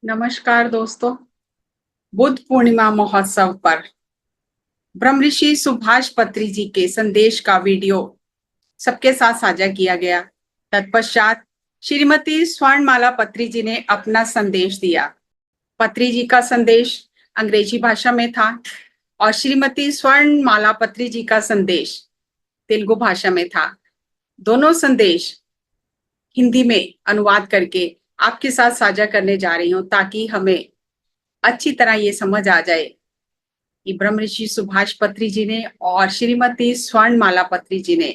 नमस्कार दोस्तों। बुद्ध पूर्णिमा महोत्सव पर ब्रह्मऋषि सुभाष पत्री जी के संदेश का वीडियो सबके साथ साझा किया गया। तत्पश्चात श्रीमती स्वर्णमाला पत्री जी ने अपना संदेश दिया। पत्री जी का संदेश अंग्रेजी भाषा में था और श्रीमती स्वर्णमाला पत्री जी का संदेश तेलुगु भाषा में था। दोनों संदेश हिंदी में अनुवाद करके आपके साथ साझा करने जा रही हूँ ताकि हमें अच्छी तरह ये समझ आ जाए कि ब्रह्मऋषि सुभाष पत्री जी ने और श्रीमती स्वर्णमाला पत्री जी ने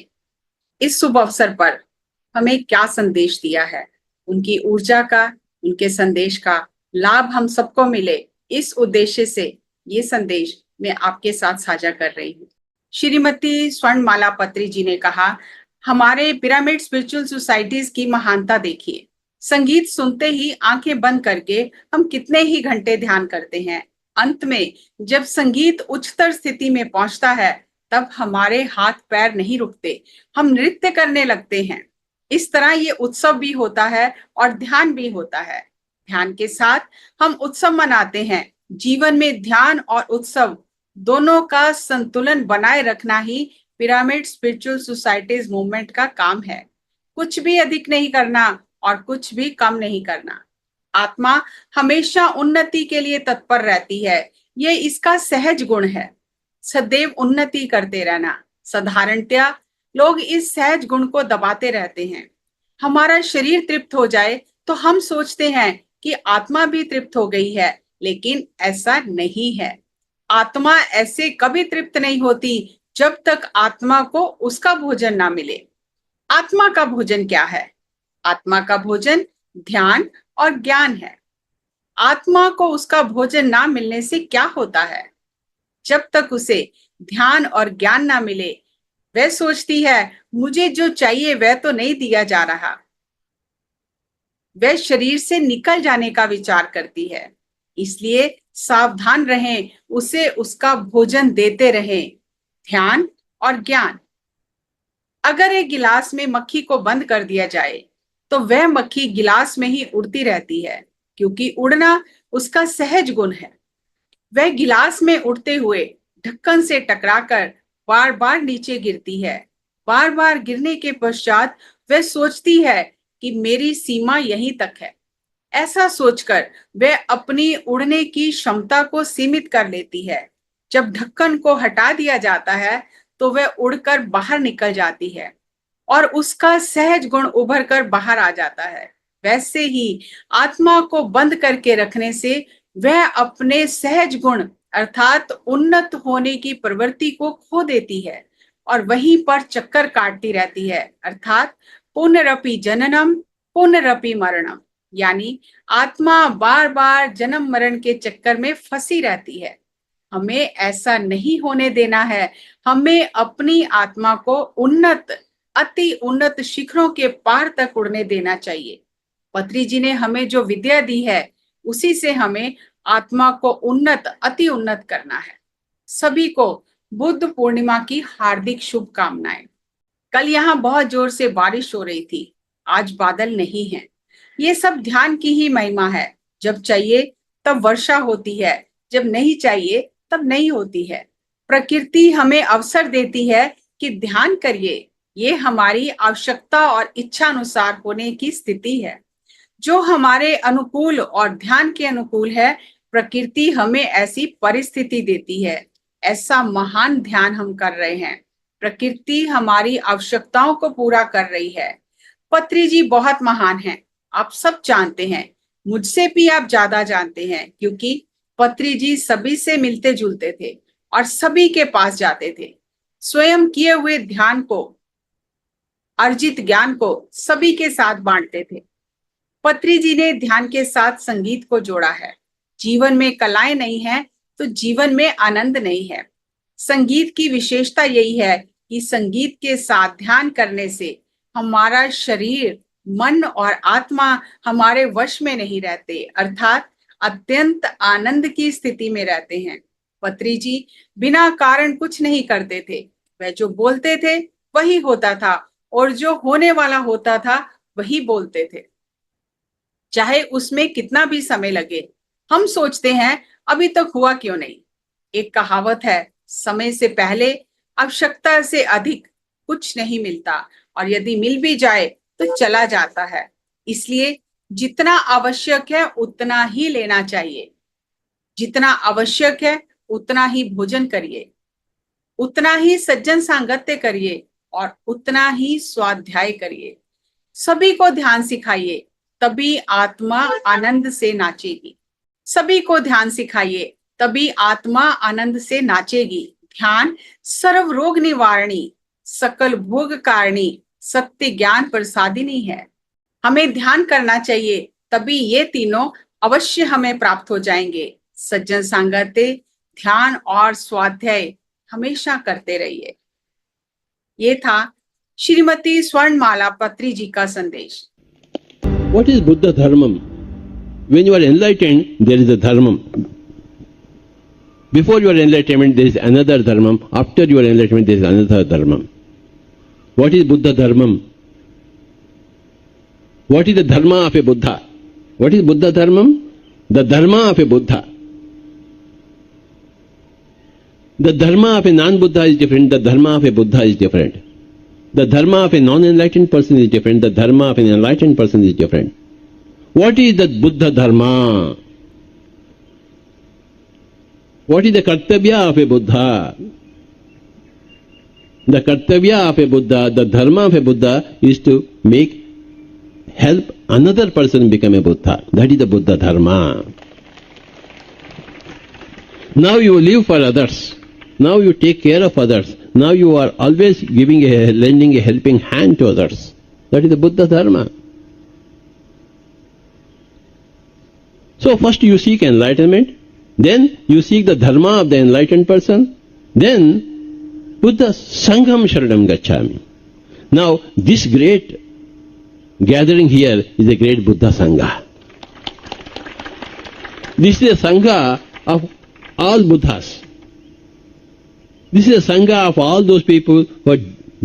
इस शुभ अवसर पर हमें क्या संदेश दिया है। उनकी ऊर्जा का, उनके संदेश का लाभ हम सबको मिले, इस उद्देश्य से ये संदेश मैं आपके साथ साझा कर रही हूँ। श्रीमती स्वर्णमाला पत्री जी ने कहा, हमारे पिरामिड स्पिरिचुअल सोसाइटीज की महानता देखिए। संगीत सुनते ही आंखें बंद करके हम कितने ही घंटे ध्यान करते हैं। अंत में जब संगीत उच्चतर स्थिति में पहुंचता है तब हमारे हाथ पैर नहीं रुकते, हम नृत्य करने लगते हैं। इस तरह ये उत्सव भी होता है और ध्यान भी होता है। ध्यान के साथ हम उत्सव मनाते हैं। जीवन में ध्यान और उत्सव दोनों का संतुलन बनाए रखना ही पिरामिड स्पिरिचुअल सोसाइटीज मूवमेंट का काम है। कुछ भी अधिक नहीं करना और कुछ भी कम नहीं करना। आत्मा हमेशा उन्नति के लिए तत्पर रहती है, ये इसका सहज गुण है। सदैव उन्नति करते रहना। साधारणतया लोग इस सहज गुण को दबाते रहते हैं। हमारा शरीर तृप्त हो जाए तो हम सोचते हैं कि आत्मा भी तृप्त हो गई है, लेकिन ऐसा नहीं है। आत्मा ऐसे कभी तृप्त नहीं होती जब तक आत्मा को उसका भोजन ना मिले। आत्मा का भोजन क्या है? आत्मा का भोजन ध्यान और ज्ञान है। आत्मा को उसका भोजन ना मिलने से क्या होता है? जब तक उसे ध्यान और ज्ञान ना मिले, वह सोचती है मुझे जो चाहिए वह तो नहीं दिया जा रहा। वह शरीर से निकल जाने का विचार करती है। इसलिए सावधान रहें, उसे उसका भोजन देते रहें, ध्यान और ज्ञान। अगर एक गिलास में मक्खी को बंद कर दिया जाए तो वह मक्खी गिलास में ही उड़ती रहती है, क्योंकि उड़ना उसका सहज गुण है। वह गिलास में उड़ते हुए ढक्कन से टकराकर बार बार नीचे गिरती है। बार बार गिरने के पश्चात वह सोचती है कि मेरी सीमा यहीं तक है। ऐसा सोचकर वह अपनी उड़ने की क्षमता को सीमित कर लेती है। जब ढक्कन को हटा दिया जाता है तो वह उड़कर बाहर निकल जाती है और उसका सहज गुण उभर कर बाहर आ जाता है। वैसे ही आत्मा को बंद करके रखने से वह अपने सहज गुण अर्थात उन्नत होने की प्रवृत्ति को खो देती है और वहीं पर चक्कर काटती रहती है, अर्थात पुनरपि जननम पुनरपि मरणम। यानी आत्मा बार बार जन्म मरण के चक्कर में फंसी रहती है। हमें ऐसा नहीं होने देना है। हमें अपनी आत्मा को उन्नत, अति उन्नत शिखरों के पार तक उड़ने देना चाहिए। पत्री जी ने हमें जो विद्या दी है उसी से हमें आत्मा को उन्नत, अति उन्नत करना है। सभी को बुद्ध पूर्णिमा की हार्दिक शुभकामनाएं। कल यहाँ बहुत जोर से बारिश हो रही थी, आज बादल नहीं है। ये सब ध्यान की ही महिमा है। जब चाहिए तब वर्षा होती है, जब नहीं चाहिए तब नहीं होती है। प्रकृति हमें अवसर देती है कि ध्यान करिए। ये हमारी आवश्यकता और इच्छा अनुसार होने की स्थिति है। जो हमारे अनुकूल और ध्यान के अनुकूल है, प्रकृति हमें ऐसी परिस्थिति देती है। ऐसा महान ध्यान हम कर रहे हैं। प्रकृति हमारी आवश्यकताओं को पूरा कर रही है। पत्री जी बहुत महान हैं, आप सब जानते हैं। मुझसे भी आप ज्यादा जानते हैं, क्योंकि पत्री जी सभी से मिलते जुलते थे और सभी के पास जाते थे। स्वयं किए हुए ध्यान को, अर्जित ज्ञान को सभी के साथ बांटते थे। पत्री जी ने ध्यान के साथ संगीत को जोड़ा है। जीवन में कलाएं नहीं है तो जीवन में आनंद नहीं है। संगीत की विशेषता यही है कि संगीत के साथ ध्यान करने से हमारा शरीर, मन और आत्मा हमारे वश में नहीं रहते, अर्थात अत्यंत आनंद की स्थिति में रहते हैं। पत्री जी बिना कारण कुछ नहीं करते थे। वह जो बोलते थे वही होता था और जो होने वाला होता था वही बोलते थे। चाहे उसमें कितना भी समय लगे। हम सोचते हैं अभी तक हुआ क्यों नहीं। एक कहावत है, समय से पहले आवश्यकता से अधिक कुछ नहीं मिलता, और यदि मिल भी जाए तो चला जाता है। इसलिए जितना आवश्यक है उतना ही लेना चाहिए। जितना आवश्यक है उतना ही भोजन करिए, उतना ही सज्जन सांगत्य करिए और उतना ही स्वाध्याय करिए। सभी को ध्यान सिखाइए, तभी आत्मा आनंद से नाचेगी। सभी को ध्यान सिखाइए, तभी आत्मा आनंद से नाचेगी। ध्यान सर्व रोग निवारणी, सकल भोग कारणी, सत्य ज्ञान प्रसादिनी है। हमें ध्यान करना चाहिए, तभी ये तीनों अवश्य हमें प्राप्त हो जाएंगे। सज्जन सांगत्य, ध्यान और स्वाध्याय हमेशा करते रहिए। ये था श्रीमती स्वर्णमाला पत्री जी का संदेश। What is Buddha Dharmam? When you are enlightened, there is a Dharmam. Before your enlightenment, there is another Dharmam. After your enlightenment, there is another Dharmam. What is Buddha Dharmam? What is the Dharma of a Buddha? What is Buddha Dharmam? The Dharma of a Buddha. The Dharma of a non-Buddha is different, the Dharma of a Buddha is different. The Dharma of a non-enlightened person is different, the Dharma of an enlightened person is different. What is the Buddha Dharma? What is the Kartavya of a Buddha? The Kartavya of a Buddha, the Dharma of a Buddha is to help another person become a Buddha. That is the Buddha Dharma. Now you live for others. Now you take care of others. Now you are always lending a helping hand to others. That is the Buddha Dharma. So first you seek enlightenment, then you seek the Dharma of the enlightened person, then Buddha Sangham Sharanam Gacchami. Now this great gathering here is a great Buddha Sangha. This is a Sangha of all Buddhas. This is a Sangha of all those people who are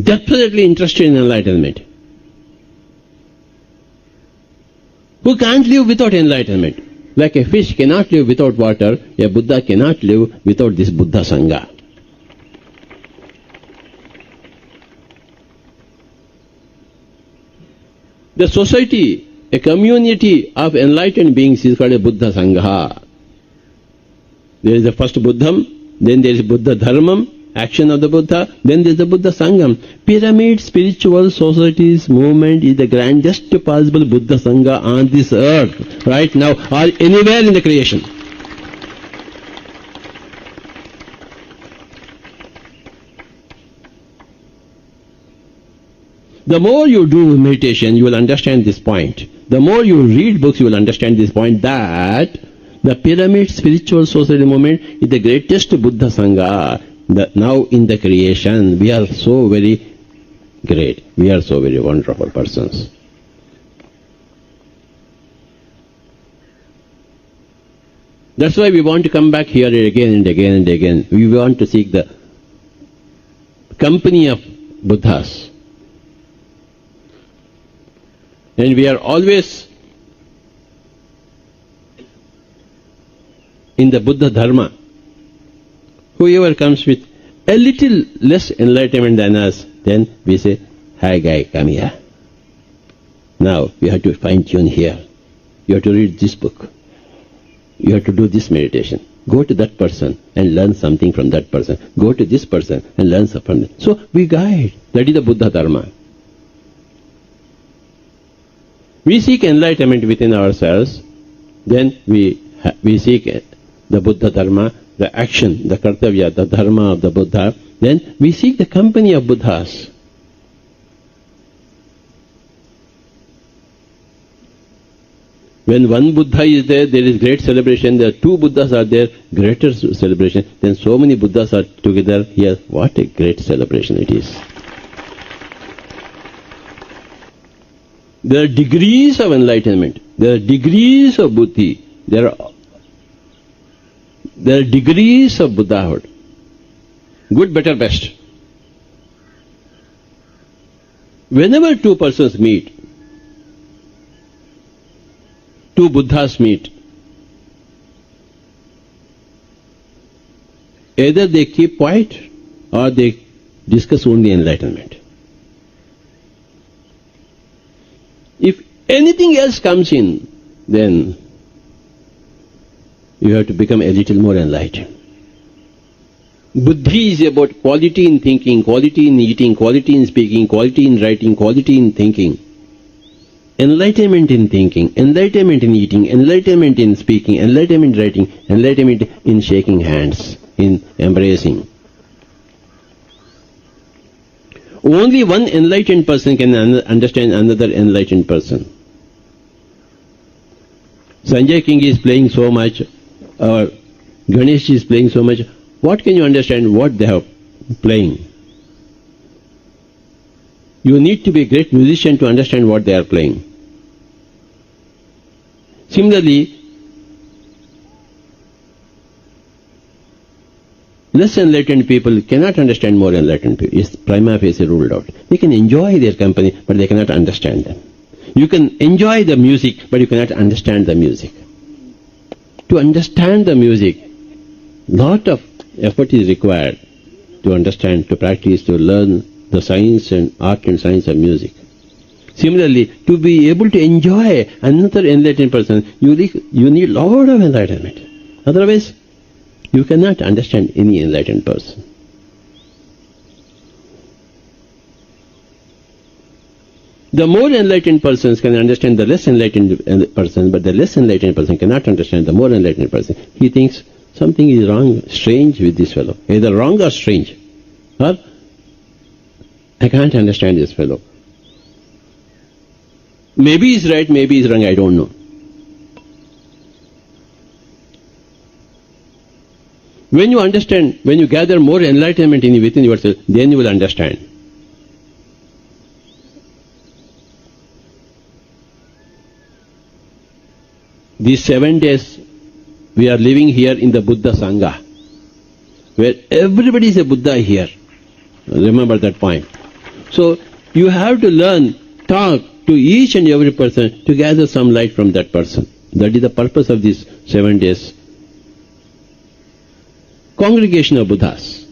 desperately interested in enlightenment, who can't live without enlightenment. Like a fish cannot live without water, a Buddha cannot live without this Buddha Sangha. The society, a community of enlightened beings is called a Buddha Sangha. There is the first Buddham, then there is Buddha Dharmam, action of the Buddha, then there is the Buddha Sangham. Pyramid spiritual societies movement is the grandest possible Buddha Sangha on this earth, right now, or anywhere in the creation. The more you do meditation, you will understand this point. The more you read books, you will understand this point, that the pyramid spiritual society movement is the greatest Buddha Sangha. Now in the creation, we are so very great. We are so very wonderful persons. That's why we want to come back here again and again and again. We want to seek the company of Buddhas. And we are always in the Buddha Dharma. Whoever comes with a little less enlightenment than us, then we say, "Hi guy, come here. Now you have to fine tune here. You have to read this book. You have to do this meditation. Go to that person and learn something from that person. Go to this person and learn something from them." So we guide. That is the Buddha Dharma. We seek enlightenment within ourselves, then we seek the Buddha Dharma, the action, the Kartavya, the Dharma of the Buddha, then we seek the company of Buddhas. When one Buddha is there, there is great celebration. There are two Buddhas are there, greater celebration. Then so many Buddhas are together here. What a great celebration it is. There are degrees of enlightenment. There are degrees of buddhi. There are degrees of Buddhahood. Good, better, best. Whenever two persons meet, two Buddhas meet, either they keep quiet or they discuss only enlightenment. If anything else comes in, then you have to become a little more enlightened. Buddhi is about quality in thinking, quality in eating, quality in speaking, quality in writing, quality in thinking. Enlightenment in thinking, enlightenment in eating, enlightenment in speaking, enlightenment in writing, enlightenment in shaking hands, in embracing. Only one enlightened person can understand another enlightened person. Sanjay King is playing so much, or Ganesh is playing so much. What can you understand what they are playing? You need to be a great musician to understand what they are playing. Similarly, less enlightened people cannot understand more enlightened people. It's prima facie ruled out. They can enjoy their company, but they cannot understand them. You can enjoy the music, but you cannot understand the music. To understand the music, lot of effort is required to understand, to practice, to learn the science and art and science of music. Similarly, to be able to enjoy another enlightened person, you need a lot of enlightenment. Otherwise, you cannot understand any enlightened person. The more enlightened persons can understand the less enlightened person, but the less enlightened person cannot understand the more enlightened person. He thinks something is wrong, strange with this fellow. Either wrong or strange. Or, I can't understand this fellow. Maybe he's right, maybe he's wrong, I don't know. When you understand, when you gather more enlightenment within yourself, then you will understand. These 7 days, we are living here in the Buddha Sangha, where everybody is a Buddha here. Remember that point. So, you have to learn, talk to each and every person to gather some light from that person. That is the purpose of these 7 days. Congregation of Buddhas.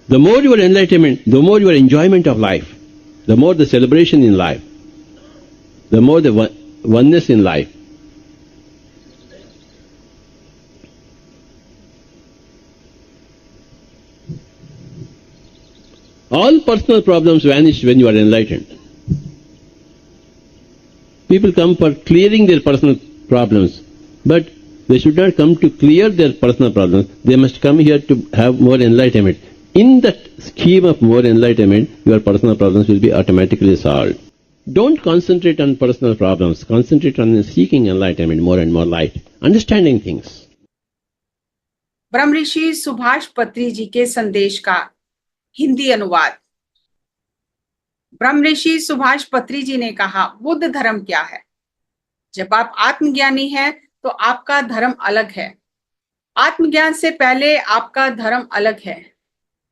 The more your enlightenment, the more your enjoyment of life, the more the celebration in life, the more the oneness in life. All personal problems vanish when you are enlightened. People come for clearing their personal problems, but they should not come to clear their personal problems. They must come here to have more enlightenment. In that scheme of more enlightenment, your personal problems will be automatically solved. Don't concentrate on personal problems. Concentrate on seeking enlightenment, more and more light, understanding things. ब्रह्म ऋषि सुभाष पत्री जी के संदेश का हिंदी अनुवाद। ब्रह्म ऋषि सुभाष पत्री जी ने कहा, बुद्ध धर्म क्या है? जब आप आत्मज्ञानी हैं तो आपका धर्म अलग है। आत्मज्ञान से पहले आपका धर्म अलग है।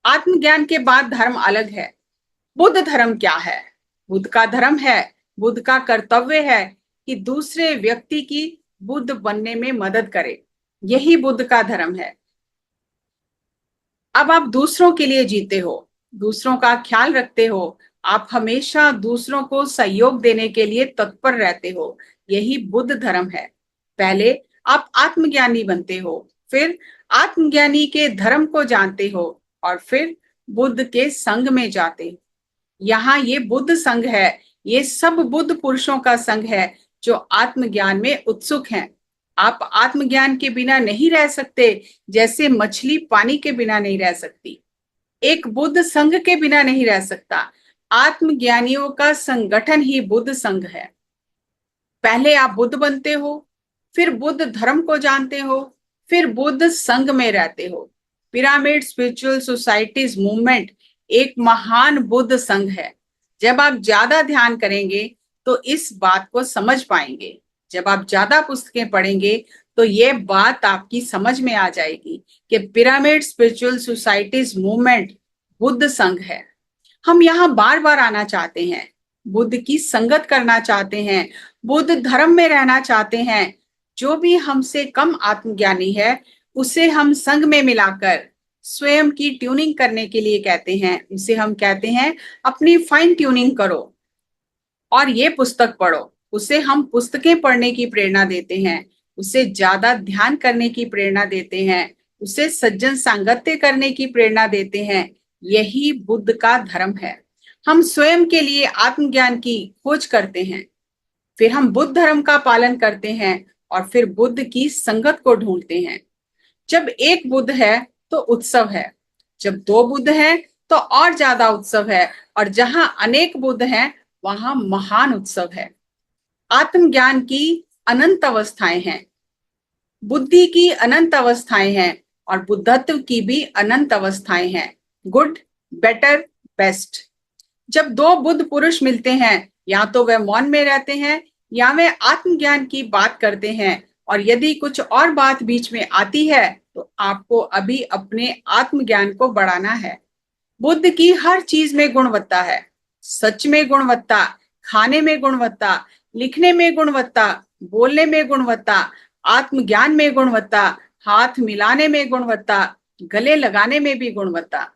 आत्मज्ञान के बाद धर्म अलग है। बुद्ध धर्म क्या है? बुद्ध का धर्म है, बुद्ध का कर्तव्य है कि दूसरे व्यक्ति की बुद्ध बनने में मदद करे। यही बुद्ध का धर्म है। अब आप दूसरों के लिए जीते हो, दूसरों का ख्याल रखते हो, आप हमेशा दूसरों को सहयोग देने के लिए तत्पर रहते हो। यही बुद्ध धर्म है। पहले आप आत्मज्ञानी बनते हो, फिर आत्मज्ञानी के धर्म को जानते हो और फिर बुद्ध के संग में जाते हो। यहाँ ये बुद्ध संघ है, ये सब बुद्ध पुरुषों का संघ है जो आत्मज्ञान में उत्सुक हैं। आप आत्मज्ञान के बिना नहीं रह सकते, जैसे मछली पानी के बिना नहीं रह सकती। एक बुद्ध संघ के बिना नहीं रह सकता। आत्मज्ञानियों का संगठन ही बुद्ध संघ है। पहले आप बुद्ध बनते हो, फिर बुद्ध धर्म को जानते हो, फिर बुद्ध संघ में रहते हो। पिरामिड स्पिरिचुअल सोसाइटीज मूवमेंट एक महान बुद्ध संघ है। जब आप ज्यादा ध्यान करेंगे तो इस बात को समझ पाएंगे। जब आप ज्यादा पुस्तकें पढ़ेंगे तो ये बात आपकी समझ में आ जाएगी कि pyramid spiritual societies movement Buddha संघ है। हम यहाँ बार बार आना चाहते हैं, बुद्ध की संगत करना चाहते हैं, बुद्ध धर्म में रहना चाहते हैं। जो भी हमसे कम आत्मज्ञानी है उसे हम संग में मिलाकर स्वयं की ट्यूनिंग करने के लिए कहते हैं। उसे हम कहते हैं अपनी फाइन ट्यूनिंग करो और ये पुस्तक पढ़ो। उसे हम पुस्तकें पढ़ने की प्रेरणा देते हैं, उसे ज्यादा ध्यान करने की प्रेरणा देते हैं, उसे सज्जन सांगत्य करने की प्रेरणा देते हैं। यही बुद्ध का धर्म है। हम स्वयं के लिए आत्मज्ञान की खोज करते हैं, फिर हम बुद्ध धर्म का पालन करते हैं और फिर बुद्ध की संगत को ढूंढते हैं। जब एक बुद्ध है तो उत्सव है, जब दो बुद्ध हैं तो और ज्यादा उत्सव है, और जहां अनेक बुद्ध हैं वहां महान उत्सव है। आत्मज्ञान की अनंत अवस्थाएं हैं, बुद्धि की अनंत अवस्थाएं हैं और बुद्धत्व की भी अनंत अवस्थाएं हैं। Good, better, best. जब दो बुद्ध पुरुष मिलते हैं, या तो वे मौन में रहते हैं या वे आत्मज्ञान की बात करते हैं, और यदि कुछ और बात बीच में आती है तो आपको अभी अपने आत्मज्ञान को बढ़ाना है। बुद्ध की हर चीज में गुणवत्ता है, सच में गुणवत्ता, खाने में गुणवत्ता, लिखने में गुणवत्ता, बोलने में गुणवत्ता, आत्मज्ञान में गुणवत्ता, हाथ मिलाने में गुणवत्ता, गले लगाने में भी गुणवत्ता।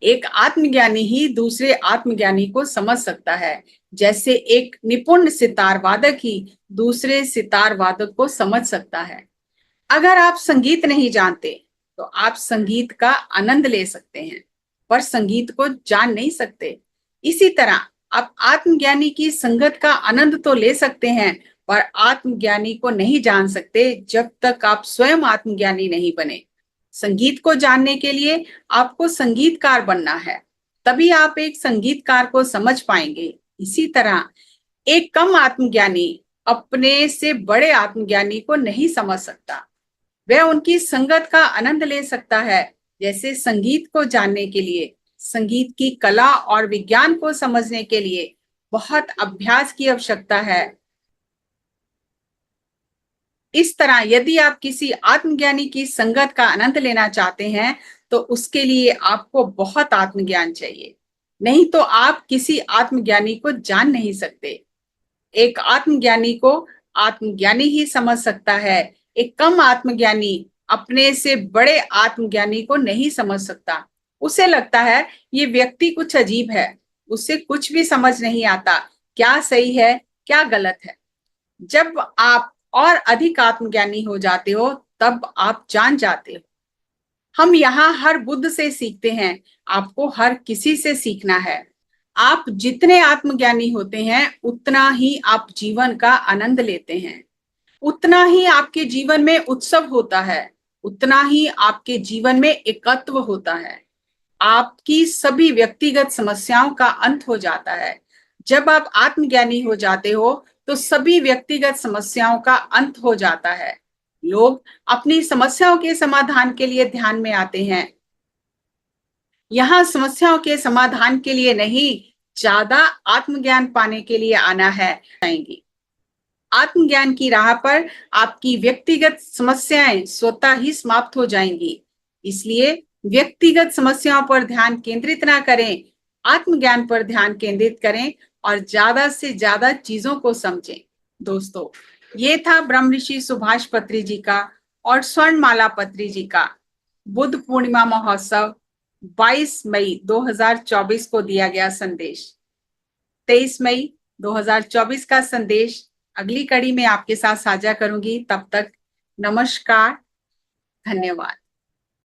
एक आत्मज्ञानी ही दूसरे आत्मज्ञानी को समझ सकता है, जैसे एक निपुण सितार वादक ही दूसरे सितार वादक को समझ सकता है। अगर आप संगीत नहीं जानते तो आप संगीत का आनंद ले सकते हैं, पर संगीत को जान नहीं सकते। इसी तरह आप आत्मज्ञानी की संगत का आनंद तो ले सकते हैं, पर आत्मज्ञानी को नहीं जान सकते जब तक आप स्वयं आत्मज्ञानी नहीं बने। संगीत को जानने के लिए आपको संगीतकार बनना है, तभी आप एक संगीतकार को समझ पाएंगे। इसी तरह एक कम आत्मज्ञानी अपने से बड़े आत्मज्ञानी को नहीं समझ सकता। वह उनकी संगत का आनंद ले सकता है। जैसे संगीत को जानने के लिए, संगीत की कला और विज्ञान को समझने के लिए बहुत अभ्यास की आवश्यकता है, इस तरह यदि आप किसी आत्मज्ञानी की संगत का आनंद लेना चाहते हैं तो उसके लिए आपको बहुत आत्मज्ञान चाहिए, नहीं तो आप किसी आत्मज्ञानी को जान नहीं सकते। एक आत्मज्ञानी को आत्मज्ञानी ही समझ सकता है, एक कम आत्मज्ञानी अपने से बड़े आत्मज्ञानी को नहीं समझ सकता। उसे लगता है ये व्यक्ति कुछ अजीब है, उसे कुछ भी समझ नहीं आता, क्या सही है क्या गलत है। जब आप और अधिक आत्मज्ञानी हो जाते हो तब आप जान जाते हो। हम यहाँ हर बुद्ध से सीखते हैं, आपको हर किसी से सीखना है। आप जितने आत्मज्ञानी होते हैं उतना ही आप जीवन का आनंद लेते हैं, उतना ही आपके जीवन में उत्सव होता है, उतना ही आपके जीवन में एकत्व होता है। आपकी सभी व्यक्तिगत समस्याओं का अंत हो जाता है। जब आप आत्मज्ञानी हो जाते हो तो सभी व्यक्तिगत समस्याओं का अंत हो जाता है। लोग अपनी समस्याओं के समाधान के लिए ध्यान में आते हैं। यहाँ समस्याओं के समाधान के लिए नहीं, ज्यादा आत्मज्ञान पाने के लिए आना है। आएंगी आत्मज्ञान की राह पर आपकी व्यक्तिगत समस्याएं स्वतः ही समाप्त हो जाएंगी। इसलिए व्यक्तिगत समस्याओं पर ध्यान केंद्रित ना करें, आत्मज्ञान पर ध्यान केंद्रित करें और ज्यादा से ज्यादा चीजों को समझें। दोस्तों, ये था ब्रह्म ऋषि सुभाष पत्री जी का और स्वर्णमाला पत्री जी का बुद्ध पूर्णिमा महोत्सव 22 मई 2024 को दिया गया संदेश। 23 मई 2024 का संदेश अगली कड़ी में आपके साथ साझा करूंगी। तब तक नमस्कार, धन्यवाद।